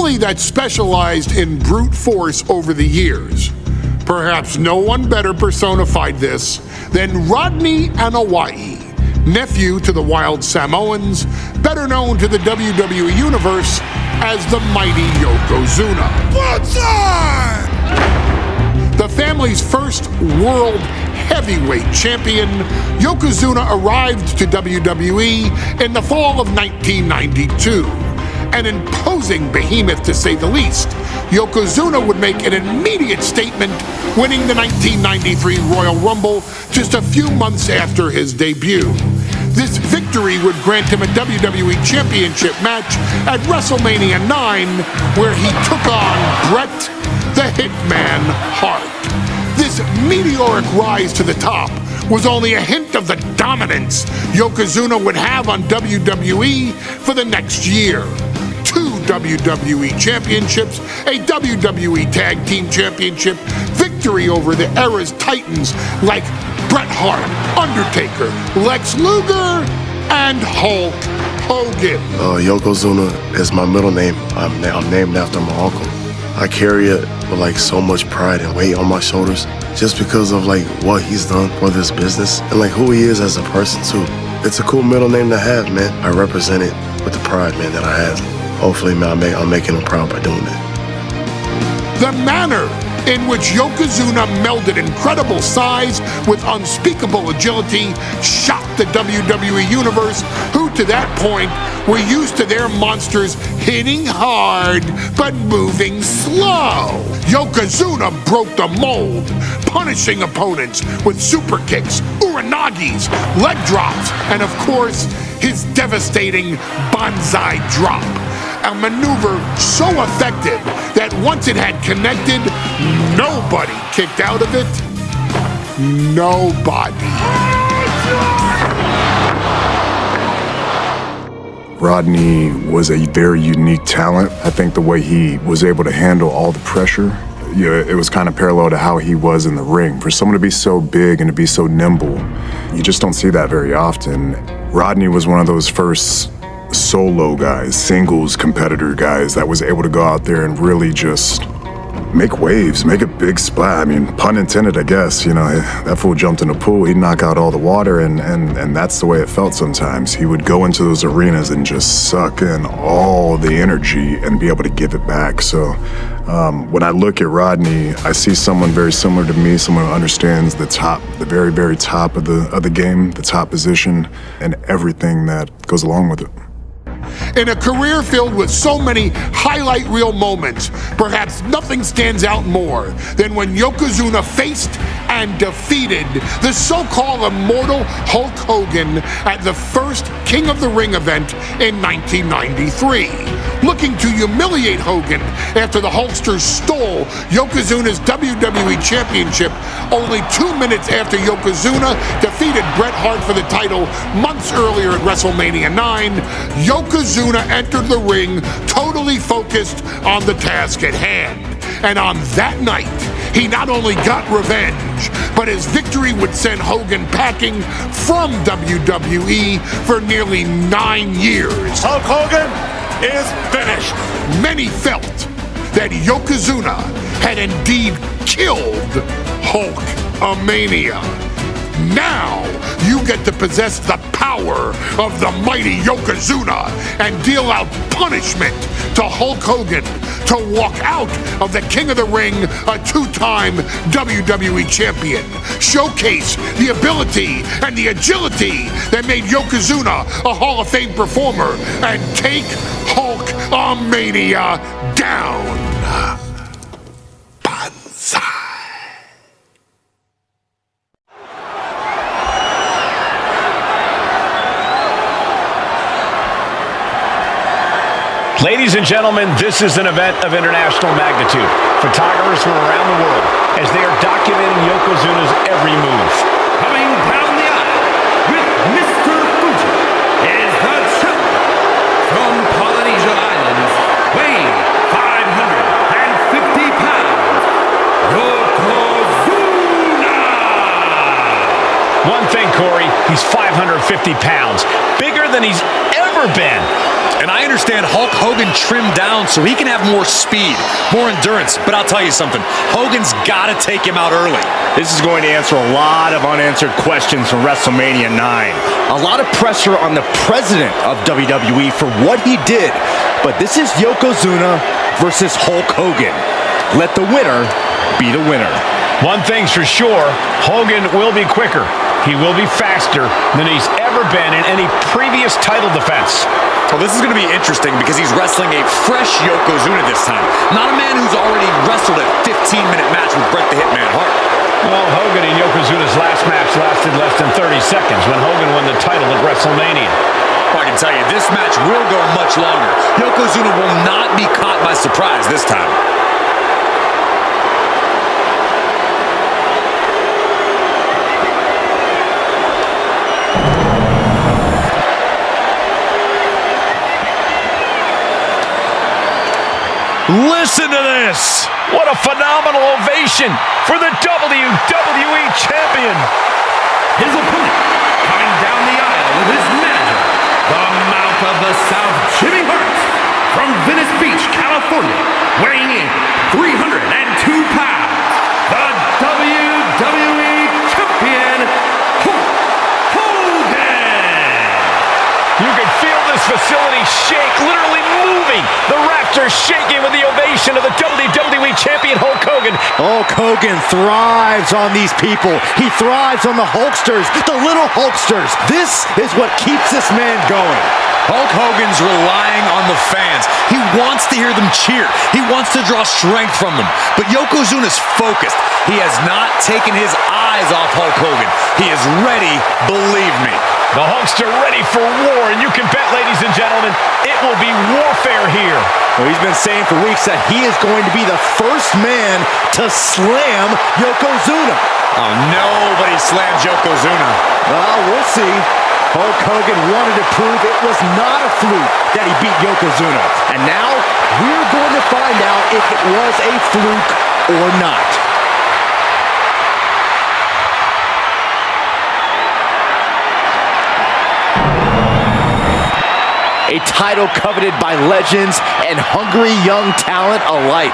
family that specialized in brute force over the years. Perhaps no one better personified this than Rodney Anoa'i, nephew to the Wild Samoans, better known to the WWE Universe as the mighty Yokozuna. The family's first world heavyweight champion, Yokozuna arrived to WWE in the fall of 1992. An imposing behemoth, to say the least, Yokozuna would make an immediate statement, winning the 1993 Royal Rumble just a few months after his debut. This victory would grant him a WWE Championship match at WrestleMania 9, where he took on Bret the Hitman Hart. This meteoric rise to the top was only a hint of the dominance Yokozuna would have on WWE for the next year. 2 WWE Championships, a WWE Tag Team Championship, victory over the era's titans like Bret Hart, Undertaker, Lex Luger, and Hulk Hogan. Yokozuna is my middle name. I'm named after my uncle. I carry it with like so much pride and weight on my shoulders just because of like what he's done for this business and like who he is as a person too. It's a cool middle name to have, man. I represent it with the pride, man, that I have. Hopefully, man, I'm making him proud by doing that. The manner in which Yokozuna melded incredible size with unspeakable agility shocked the WWE Universe, who to that point were used to their monsters hitting hard but moving slow. Yokozuna broke the mold, punishing opponents with super kicks, uranagis, leg drops, and of course, his devastating banzai drop. A maneuver so effective that once it had connected, nobody kicked out of it. Nobody. Rodney was a very unique talent. I think the way he was able to handle all the pressure, it was kind of parallel to how he was in the ring. For someone to be so big and to be so nimble, you just don't see that very often. Rodney was one of those first solo guys, singles competitor guys that was able to go out there and really just make waves, make a big splash. I mean, pun intended, I guess. That fool jumped in the pool, he'd knock out all the water, and that's the way it felt sometimes. He would go into those arenas and just suck in all the energy and be able to give it back. So when I look at Rodney, I see someone very similar to me, someone who understands the top, the very, very top of the game, the top position, and everything that goes along with it. In a career filled with so many highlight reel moments, perhaps nothing stands out more than when Yokozuna faced and defeated the so-called immortal Hulk Hogan at the first King of the Ring event in 1993. Looking to humiliate Hogan after the Hulkster stole Yokozuna's WWE Championship only 2 minutes after Yokozuna defeated Bret Hart for the title months earlier at WrestleMania 9, Yokozuna entered the ring totally focused on the task at hand. And on that night, he not only got revenge, but his victory would send Hogan packing from WWE for nearly 9 years. Hulk Hogan is finished. Many felt that Yokozuna had indeed killed Hulkamania. Now you get to possess the power of the mighty Yokozuna and deal out punishment to Hulk Hogan to walk out of the King of the Ring a 2-time WWE champion. Showcase the ability and the agility that made Yokozuna a Hall of Fame performer and take Hulkamania down. Banzai. Ladies and gentlemen, this is an event of international magnitude. Photographers from around the world as they are documenting Yokozuna's every move. Coming down the aisle with Mr. Fuji is the champion from Polynesia Islands, weighing 550 pounds, Yokozuna! One thing, Corey, he's 550 pounds, bigger than he's ever been. And I understand Hulk Hogan trimmed down so he can have more speed, more endurance. But I'll tell you something, Hogan's got to take him out early. This is going to answer a lot of unanswered questions from WrestleMania 9. A lot of pressure on the president of WWE for what he did. But this is Yokozuna versus Hulk Hogan. Let the winner be the winner. One thing's for sure, Hogan will be quicker. He will be faster than he's ever been in any previous title defense. Well, this is going to be interesting because he's wrestling a fresh Yokozuna this time. Not a man who's already wrestled a 15-minute match with Bret the Hitman Hart. Well, Hogan and Yokozuna's last match lasted less than 30 seconds when Hogan won the title at WrestleMania. Well, I can tell you, this match will go much longer. Yokozuna will not be caught by surprise this time. Listen to this! What a phenomenal ovation for the WWE Champion! His opponent, coming down the aisle with his manager, the Mouth of the South, Jimmy Hart, from Venice Beach, California, weighing in 302 pounds, the WWE Champion, Hulk Hogan! You can feel this facility shake, literally moving. The rafters shaking with the ovation of the WWE Champion Hulk Hogan. Hulk Hogan thrives on these people. He thrives on the Hulksters, the little Hulksters. This is what keeps this man going. Hulk Hogan's relying on the fans. He wants to hear them cheer. He wants to draw strength from them. But Yokozuna's focused. He has not taken his eyes off Hulk Hogan. He is ready, believe me. The Hulkster ready for war, and you can bet, ladies and gentlemen, it will be warfare here. Well, he's been saying for weeks that he is going to be the first man to slam Yokozuna. Oh, nobody slams Yokozuna. Well, we'll see. Hulk Hogan wanted to prove it was not a fluke that he beat Yokozuna. And now we're going to find out if it was a fluke or not. A title coveted by legends and hungry young talent alike.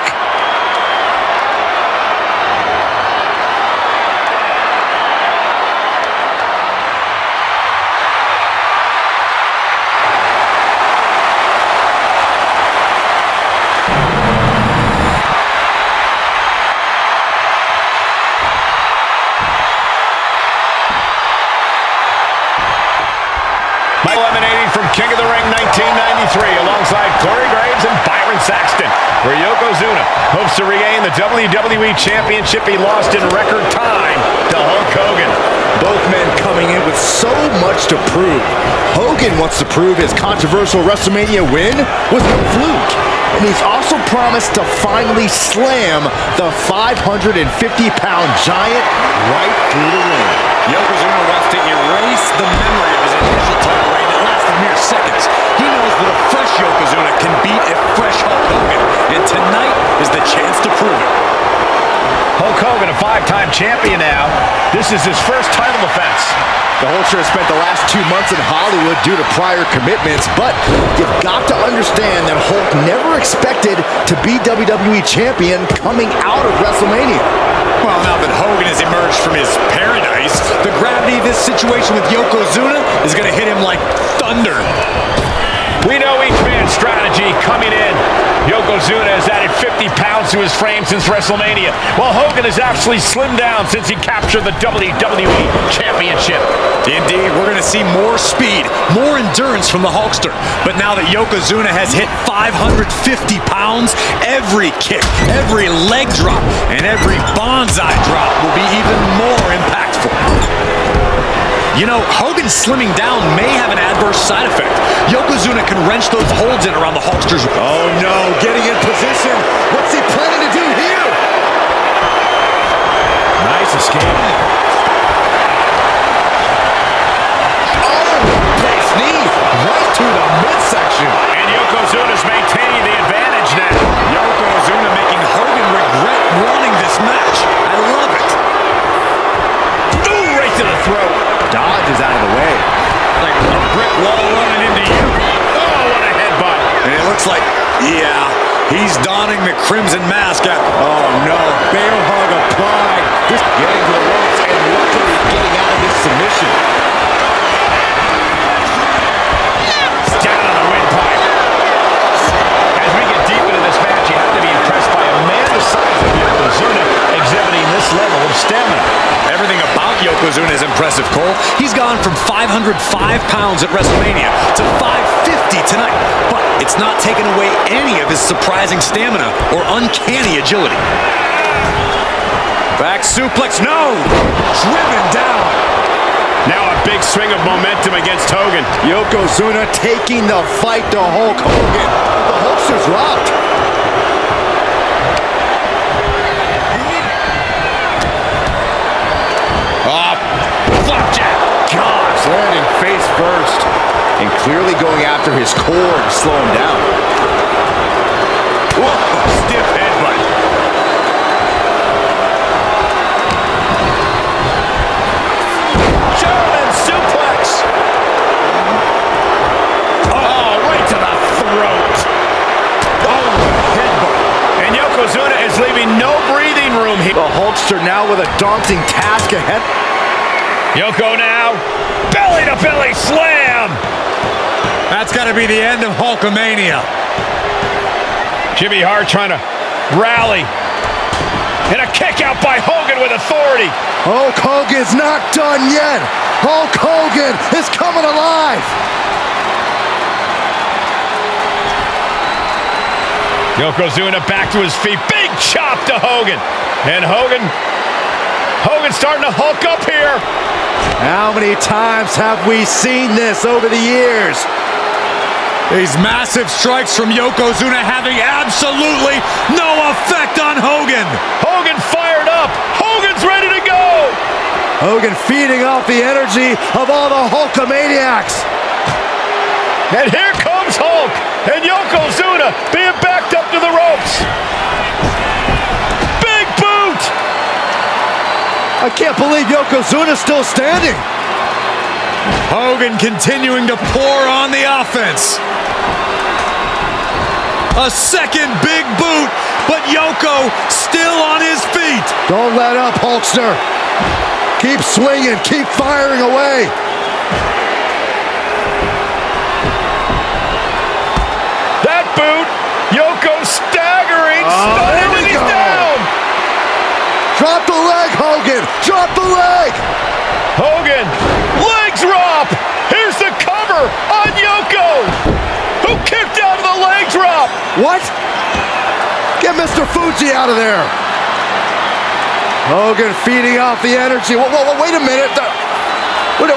Eliminating from King of the Ring 1993 alongside Corey Graves and Byron Saxton, where Yokozuna hopes to regain the WWE Championship he lost in record time to Hulk Hogan. Both men coming in with so much to prove. Hogan wants to prove his controversial WrestleMania win was no fluke. And he's also promised to finally slam the 550-pound giant right through the ring. Yokozuna wants to erase the memory of his initial title reign that lasted mere seconds. He knows that a fresh Yokozuna can beat a fresh Hulk Hogan, and tonight is the chance to prove it. Hulk Hogan, a five-time champion now. This is his first title defense. The Hulkster has spent the last 2 months in Hollywood due to prior commitments, but you've got to understand that Hulk never expected to be WWE Champion coming out of WrestleMania. Well, now that Hogan has emerged from his paradise, the gravity of this situation with Yokozuna is going to hit him like thunder. We know each man's strategy coming in. Yokozuna has added 50 pounds to his frame since WrestleMania, while Hogan has actually slimmed down since he captured the WWE Championship. Indeed, we're going to see more speed, more endurance from the Hulkster. But now that Yokozuna has hit 550 pounds, every kick, every leg drop, and every bonsai drop will be even more impactful. You know, Hogan slimming down may have an adverse side effect. Yokozuna can wrench those holds in around the Hulkster's. Oh no, getting in position. What's he planning to do here? Nice escape. Oh, nice knee right to the midsection. And Yokozuna's maintaining the advantage now. Yokozuna making Hogan regret wanting this match. I love it. Ooh, right to the throat. Dodge is out of the way. Like a brick wall running into you. Oh, what a headbutt. looks like, yeah, he's donning the crimson mask. Oh no, bear hug applied. Just getting to the ropes and luckily getting out of this submission. Down on the windpipe. As we get deep into this match, you have to be impressed by a man the size of Yokozuna exhibiting this level of stamina. Everything about Yokozuna is impressive, Cole. He's gone from 505 pounds at WrestleMania to 550 tonight, but it's not taken away any of his surprising stamina or uncanny agility. Back suplex, no! Driven down. Now a big swing of momentum against Hogan. Yokozuna taking the fight to Hulk Hogan. The holster's rocked. Flapjack. Gosh, landing face first. And clearly going after his core to slow him down. Whoa, stiff headbutt. German suplex. Oh, right to the throat. Oh, headbutt. And Yokozuna is leaving no breathing room here. The Hulkster now with a daunting task ahead. Yoko now. Belly to belly slam. That's got to be the end of Hulkamania. Jimmy Hart trying to rally. And a kick out by Hogan with authority. Hulk Hogan's not done yet. Hulk Hogan is coming alive. Yokozuna back to his feet. Big chop to Hogan. And Hogan's starting to hulk up here. How many times have we seen this over the years? These massive strikes from Yokozuna having absolutely no effect on Hogan. Hogan fired up. Hogan's ready to go. Hogan feeding off the energy of all the Hulkamaniacs. And here comes Hulk. And Yokozuna being backed up to the ropes. Big boot. I can't believe Yokozuna's still standing. Hogan continuing to pour on the offense. A second big boot, but Yoko still on his feet. Don't let up, Hulkster. Keep swinging, keep firing away. That boot, Yoko staggering, Here we he's go. down. Drop the leg, Hogan. Drop the leg. Hogan, leg drop. Here's the cover on Yoko, who kicked out of the leg drop. What? Get Mr. Fuji out of there. Hogan feeding off the energy. Whoa, wait a minute.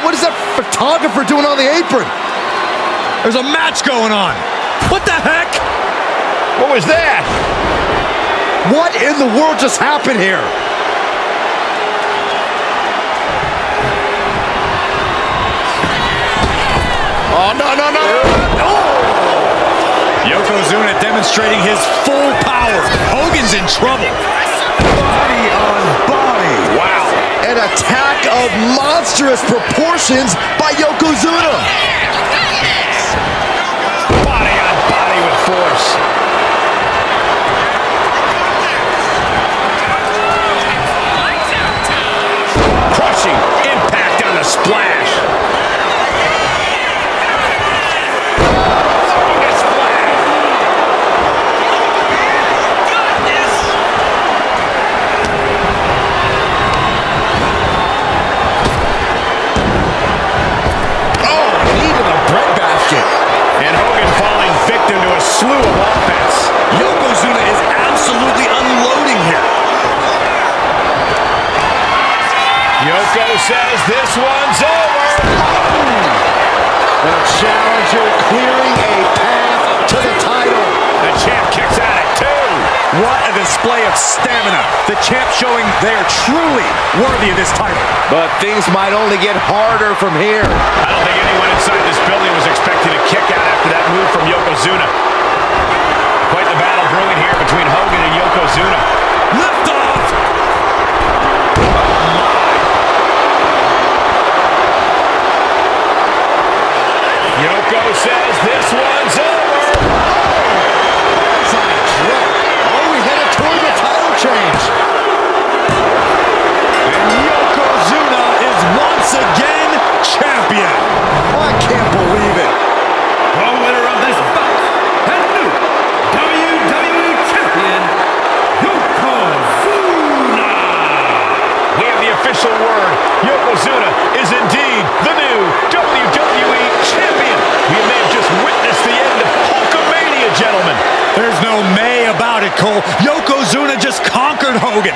What is that photographer doing on the apron? There's a match going on. What the heck? What was that? What in the world just happened here? Oh, no. Yokozuna demonstrating his full power. Hogan's in trouble. Body on body. Wow. An attack of monstrous proportions by Yokozuna. Body on body with force. Crushing impact on the splash. Slew of offense. Yokozuna is absolutely unloading here. Yoko says this one's over. The challenger clearing a path to the title. The champ kicks at it too. What a display of stamina. The champ showing they are truly worthy of this title. But things might only get harder from here. I don't think anyone inside this building was expecting a kick out after that move from Yokozuna. Quite the battle brewing here between Hogan and Yokozuna. Lift off! Yoko says this one's over. Cole. Yokozuna just conquered Hogan.